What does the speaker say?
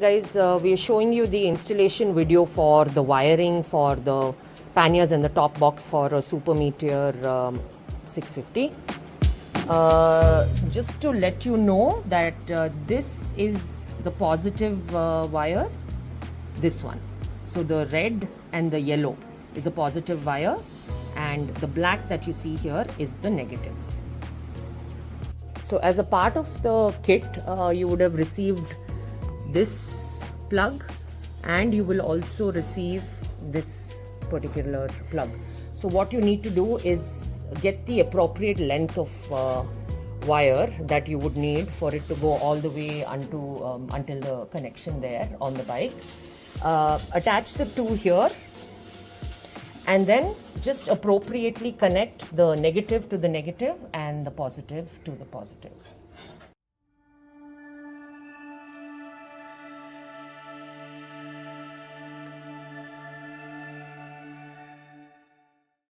guys, we are showing you the installation video for the wiring for the panniers and the top box for a Super Meteor 650. Just to let you know that this is the positive wire, this one. So the red and the yellow is a positive wire and the black that you see here is the negative. So as a part of the kit, you would have received this plug and you will also receive this particular plug. So what you need to do is get the appropriate length of wire that you would need for it to go all the way until the connection there on the bike. Attach the two here and then just appropriately connect the negative to the negative and the positive to the positive.